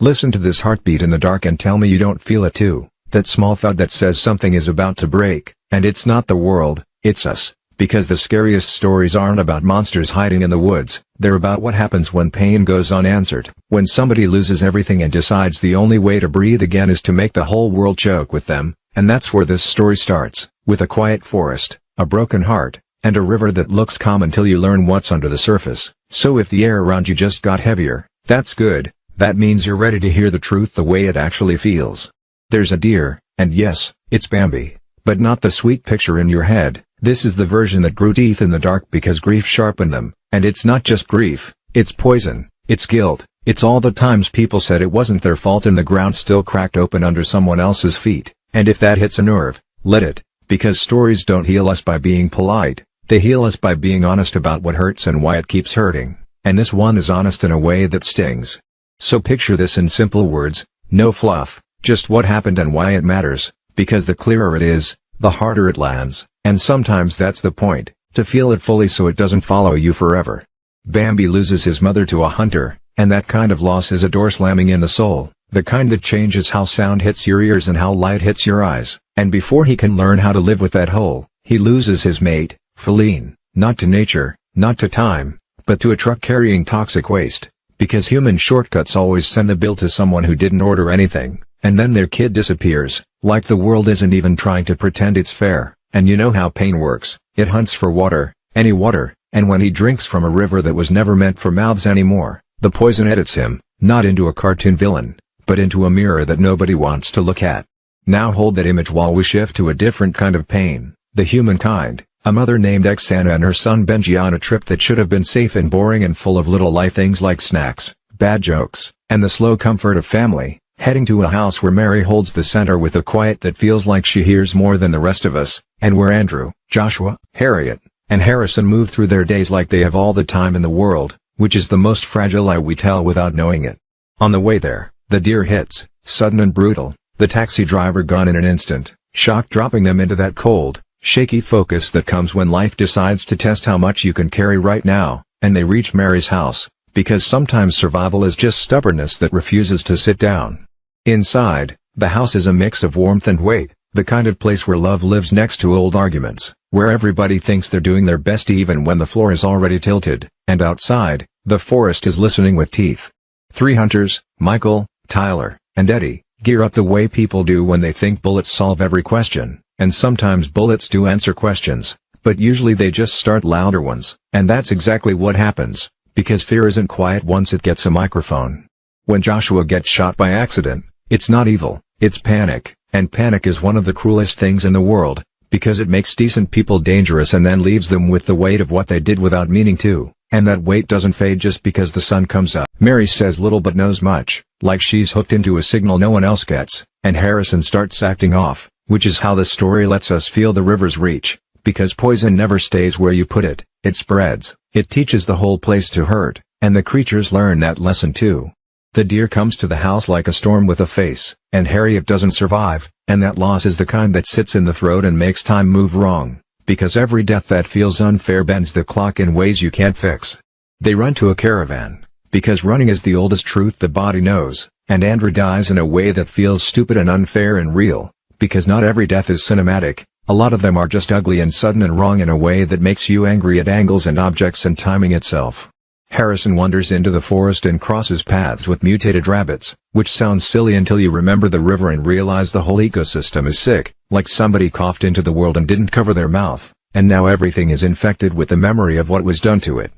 Listen to this heartbeat in the dark and tell me you don't feel it too. That small thud that says something is about to break, and it's not the world, it's us. Because the scariest stories aren't about monsters hiding in the woods, they're about what happens when pain goes unanswered. When somebody loses everything and decides the only way to breathe again is to make the whole world choke with them, and that's where this story starts, with a quiet forest, a broken heart, and a river that looks calm until you learn what's under the surface. So if the air around you just got heavier, that's good, that means you're ready to hear the truth the way it actually feels. There's a deer, and yes, it's Bambi, but not the sweet picture in your head. This is the version that grew teeth in the dark because grief sharpened them, and it's not just grief, it's poison, it's guilt, it's all the times people said it wasn't their fault and the ground still cracked open under someone else's feet, and if that hits a nerve, let it, because stories don't heal us by being polite, they heal us by being honest about what hurts and why it keeps hurting, and this one is honest in a way that stings. So picture this in simple words, no fluff, just what happened and why it matters, because the clearer it is, the harder it lands. And sometimes that's the point, to feel it fully so it doesn't follow you forever. Bambi loses his mother to a hunter, and that kind of loss is a door slamming in the soul, the kind that changes how sound hits your ears and how light hits your eyes. And before he can learn how to live with that hole, he loses his mate, Feline, not to nature, not to time, but to a truck carrying toxic waste, because human shortcuts always send the bill to someone who didn't order anything, and then their kid disappears, like the world isn't even trying to pretend it's fair. And you know how pain works, it hunts for water, any water, and when he drinks from a river that was never meant for mouths anymore, the poison edits him, not into a cartoon villain, but into a mirror that nobody wants to look at. Now hold that image while we shift to a different kind of pain, the humankind, a mother named Xana and her son Benji on a trip that should have been safe and boring and full of little life things like snacks, bad jokes, and the slow comfort of family, heading to a house where Mary holds the center with a quiet that feels like she hears more than the rest of us, and where Andrew, Joshua, Harriet, and Harrison move through their days like they have all the time in the world, which is the most fragile lie we tell without knowing it. On the way there, the deer hits, sudden and brutal, the taxi driver gone in an instant, shock dropping them into that cold, shaky focus that comes when life decides to test how much you can carry right now, and they reach Mary's house, because sometimes survival is just stubbornness that refuses to sit down. Inside, the house is a mix of warmth and weight, the kind of place where love lives next to old arguments, where everybody thinks they're doing their best even when the floor is already tilted, and outside, the forest is listening with teeth. 3 hunters, Michael, Tyler, and Eddie, gear up the way people do when they think bullets solve every question, and sometimes bullets do answer questions, but usually they just start louder ones, and that's exactly what happens, because fear isn't quiet once it gets a microphone. When Joshua gets shot by accident, it's not evil, it's panic, and panic is one of the cruelest things in the world, because it makes decent people dangerous and then leaves them with the weight of what they did without meaning to, and that weight doesn't fade just because the sun comes up. Mary says little but knows much, like she's hooked into a signal no one else gets, and Harrison starts acting off, which is how the story lets us feel the river's reach, because poison never stays where you put it, it spreads, it teaches the whole place to hurt, and the creatures learn that lesson too. The deer comes to the house like a storm with a face, and Harriet doesn't survive, and that loss is the kind that sits in the throat and makes time move wrong, because every death that feels unfair bends the clock in ways you can't fix. They run to a caravan, because running is the oldest truth the body knows, and Andrew dies in a way that feels stupid and unfair and real, because not every death is cinematic, a lot of them are just ugly and sudden and wrong in a way that makes you angry at angles and objects and timing itself. Harrison wanders into the forest and crosses paths with mutated rabbits, which sounds silly until you remember the river and realize the whole ecosystem is sick, like somebody coughed into the world and didn't cover their mouth, and now everything is infected with the memory of what was done to it.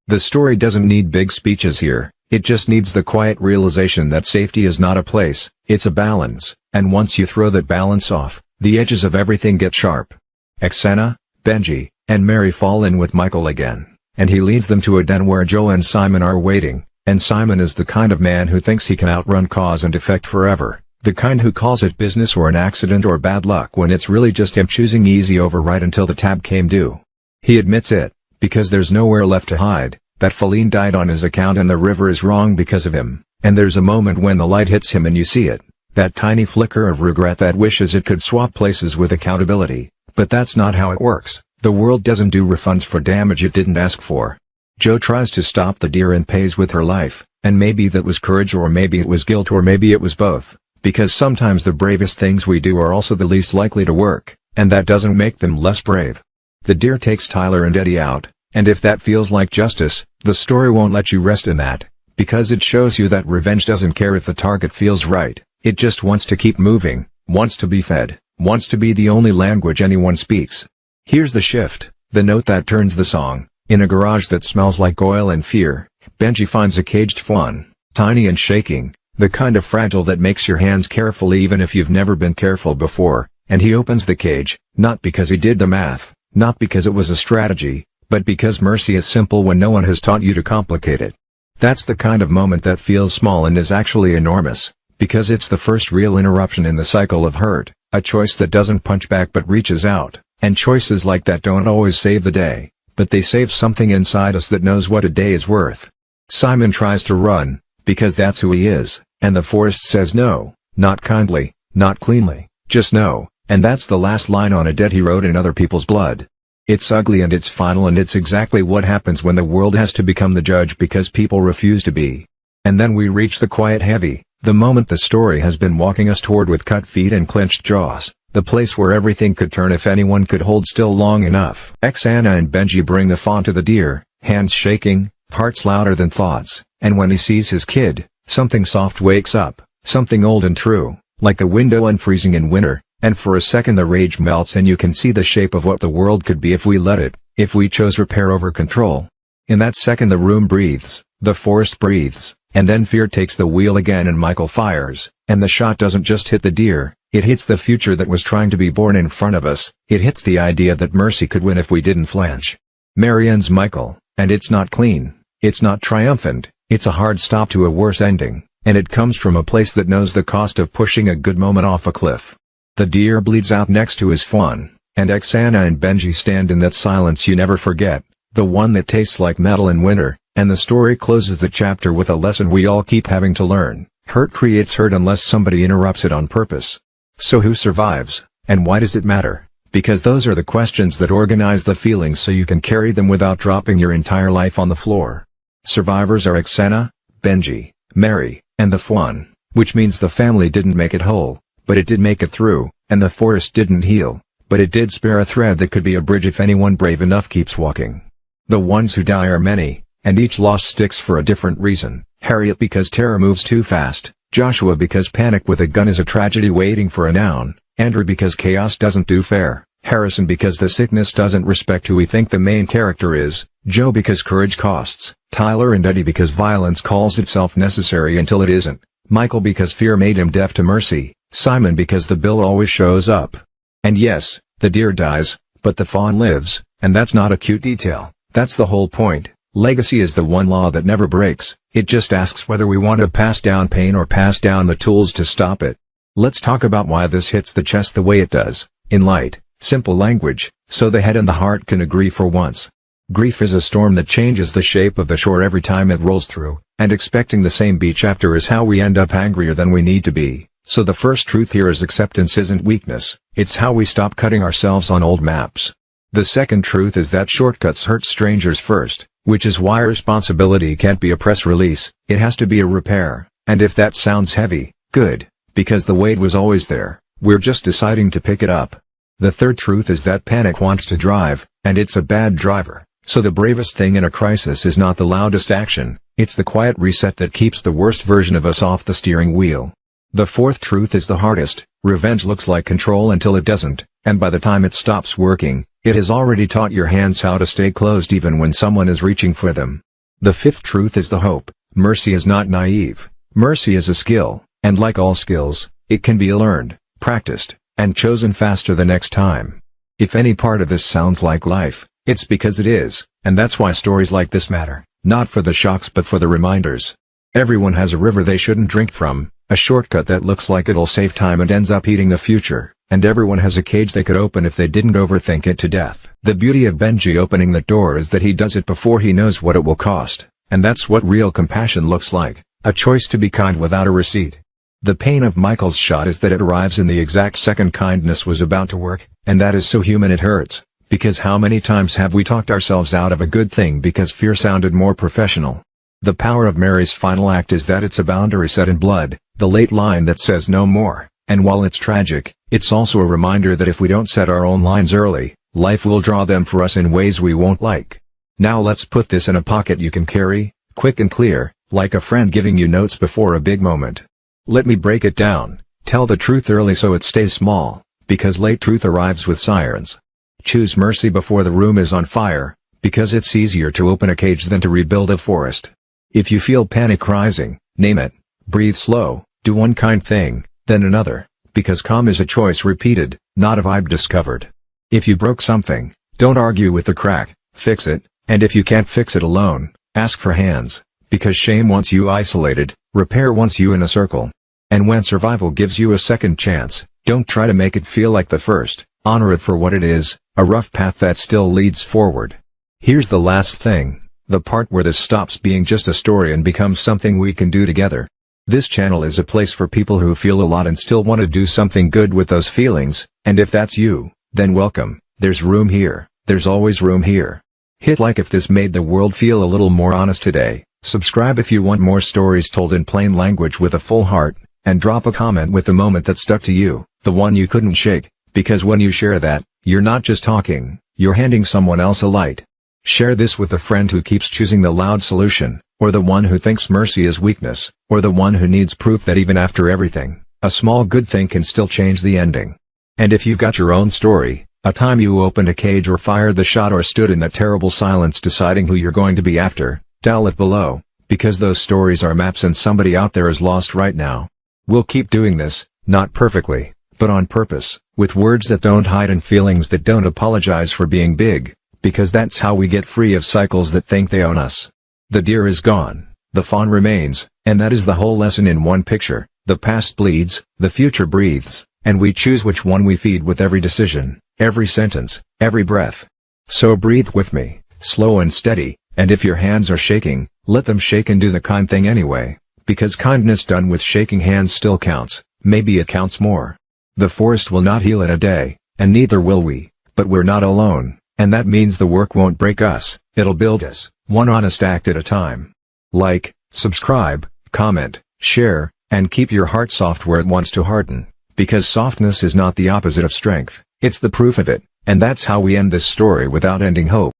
The story doesn't need big speeches here, it just needs the quiet realization that safety is not a place, it's a balance, and once you throw that balance off, the edges of everything get sharp. Xana, Benji, and Mary fall in with Michael again, and he leads them to a den where Joe and Simon are waiting, and Simon is the kind of man who thinks he can outrun cause and effect forever, the kind who calls it business or an accident or bad luck when it's really just him choosing easy over right until the tab came due. He admits it, because there's nowhere left to hide, that Feline died on his account and the river is wrong because of him, and there's a moment when the light hits him and you see it, that tiny flicker of regret that wishes it could swap places with accountability, but that's not how it works. The world doesn't do refunds for damage it didn't ask for. Jo tries to stop the deer and pays with her life, and maybe that was courage, or maybe it was guilt, or maybe it was both, because sometimes the bravest things we do are also the least likely to work, and that doesn't make them less brave. The deer takes Tyler and Eddie out, and if that feels like justice, the story won't let you rest in that, because it shows you that revenge doesn't care if the target feels right, it just wants to keep moving, wants to be fed, wants to be the only language anyone speaks. Here's the shift, the note that turns the song. In a garage that smells like oil and fear, Benji finds a caged fawn, tiny and shaking, the kind of fragile that makes your hands careful even if you've never been careful before, and he opens the cage, not because he did the math, not because it was a strategy, but because mercy is simple when no one has taught you to complicate it. That's the kind of moment that feels small and is actually enormous, because it's the first real interruption in the cycle of hurt, a choice that doesn't punch back but reaches out, and choices like that don't always save the day, but they save something inside us that knows what a day is worth. Simon tries to run, because that's who he is, and the forest says no, not kindly, not cleanly, just no, and that's the last line on a debt he wrote in other people's blood. It's ugly and it's final, and it's exactly what happens when the world has to become the judge because people refuse to be. And then we reach the quiet heavy, the moment the story has been walking us toward with cut feet and clenched jaws. The place where everything could turn if anyone could hold still long enough. Anna and Benji bring the fawn to the deer, hands shaking, hearts louder than thoughts, and when he sees his kid, something soft wakes up, something old and true, like a window unfreezing in winter, and for a second the rage melts and you can see the shape of what the world could be if we let it, if we chose repair over control. In that second the room breathes, the forest breathes, and then fear takes the wheel again and Michael fires, and the shot doesn't just hit the deer. It hits the future that was trying to be born in front of us, it hits the idea that mercy could win if we didn't flinch. Mary ends Michael, and it's not clean, it's not triumphant, it's a hard stop to a worse ending, and it comes from a place that knows the cost of pushing a good moment off a cliff. The deer bleeds out next to his fawn, and Anna and Benji stand in that silence you never forget, the one that tastes like metal in winter, and the story closes the chapter with a lesson we all keep having to learn. Hurt creates hurt unless somebody interrupts it on purpose. So who survives, and why does it matter? Because those are the questions that organize the feelings so you can carry them without dropping your entire life on the floor. Survivors are Anna, Benji, Mary, and the fawn, which means the family didn't make it whole, but it did make it through, and the forest didn't heal, but it did spare a thread that could be a bridge if anyone brave enough keeps walking. The ones who die are many, and each loss sticks for a different reason. Harriet because terror moves too fast, Joshua because panic with a gun is a tragedy waiting for a noun, Andrew because chaos doesn't do fair, Harrison because the sickness doesn't respect who we think the main character is, Joe because courage costs, Tyler and Eddie because violence calls itself necessary until it isn't, Michael because fear made him deaf to mercy, Simon because the bill always shows up. And yes, the deer dies, but the fawn lives, and that's not a cute detail, that's the whole point. Legacy is the one law that never breaks, it just asks whether we want to pass down pain or pass down the tools to stop it. Let's talk about why this hits the chest the way it does, in light, simple language, so the head and the heart can agree for once. Grief is a storm that changes the shape of the shore every time it rolls through, and expecting the same beach after is how we end up angrier than we need to be. So the first truth here is acceptance isn't weakness, it's how we stop cutting ourselves on old maps. The second truth is that shortcuts hurt strangers first, which is why responsibility can't be a press release, it has to be a repair, and if that sounds heavy, good, because the weight was always there, we're just deciding to pick it up. The third truth is that panic wants to drive, and it's a bad driver, so the bravest thing in a crisis is not the loudest action, it's the quiet reset that keeps the worst version of us off the steering wheel. The fourth truth is the hardest, revenge looks like control until it doesn't, and by the time it stops working, it has already taught your hands how to stay closed even when someone is reaching for them. The fifth truth is the hope, mercy is not naive, mercy is a skill, and like all skills, it can be learned, practiced, and chosen faster the next time. If any part of this sounds like life, it's because it is, and that's why stories like this matter, not for the shocks but for the reminders. Everyone has a river they shouldn't drink from, a shortcut that looks like it'll save time and ends up eating the future, and everyone has a cage they could open if they didn't overthink it to death. The beauty of Benji opening that door is that he does it before he knows what it will cost, and that's what real compassion looks like, a choice to be kind without a receipt. The pain of Michael's shot is that it arrives in the exact second kindness was about to work, and that is so human it hurts, Because how many times have we talked ourselves out of a good thing because fear sounded more professional? The power of Mary's final act is that it's a boundary set in blood, the late line that says no more, and while it's tragic, it's also a reminder that if we don't set our own lines early, life will draw them for us in ways we won't like. Now let's put this in a pocket you can carry, quick and clear, like a friend giving you notes before a big moment. Let me break it down. Tell the truth early so it stays small, because late truth arrives with sirens. Choose mercy before the room is on fire, because it's easier to open a cage than to rebuild a forest. If you feel panic rising, name it, breathe slow, do one kind thing, then another, because calm is a choice repeated, not a vibe discovered. If you broke something, don't argue with the crack, fix it, and if you can't fix it alone, ask for hands, because shame wants you isolated, repair wants you in a circle. And when survival gives you a second chance, don't try to make it feel like the first, honor it for what it is, a rough path that still leads forward. Here's the last thing, the part where this stops being just a story and becomes something we can do together. This channel is a place for people who feel a lot and still want to do something good with those feelings, and if that's you, then welcome, there's room here, there's always room here. Hit like if this made the world feel a little more honest today, subscribe if you want more stories told in plain language with a full heart, and drop a comment with the moment that stuck to you, the one you couldn't shake, because when you share that, you're not just talking, you're handing someone else a light. Share this with a friend who keeps choosing the loud solution, or the one who thinks mercy is weakness, or the one who needs proof that even after everything, a small good thing can still change the ending. And if you've got your own story, a time you opened a cage or fired the shot or stood in that terrible silence deciding who you're going to be after, tell it below, because those stories are maps and somebody out there is lost right now. We'll keep doing this, not perfectly, but on purpose, with words that don't hide and feelings that don't apologize for being big, because that's how we get free of cycles that think they own us. The deer is gone, the fawn remains, and that is the whole lesson in one picture. The past bleeds, the future breathes, and we choose which one we feed with every decision, every sentence, every breath. So breathe with me, slow and steady, and if your hands are shaking, let them shake and do the kind thing anyway, because kindness done with shaking hands still counts, maybe it counts more. The forest will not heal in a day, and neither will we, but we're not alone, and that means the work won't break us, it'll build us, one honest act at a time. Like, subscribe, comment, share, and keep your heart soft where it wants to harden, because softness is not the opposite of strength, it's the proof of it, and that's how we end this story without ending hope.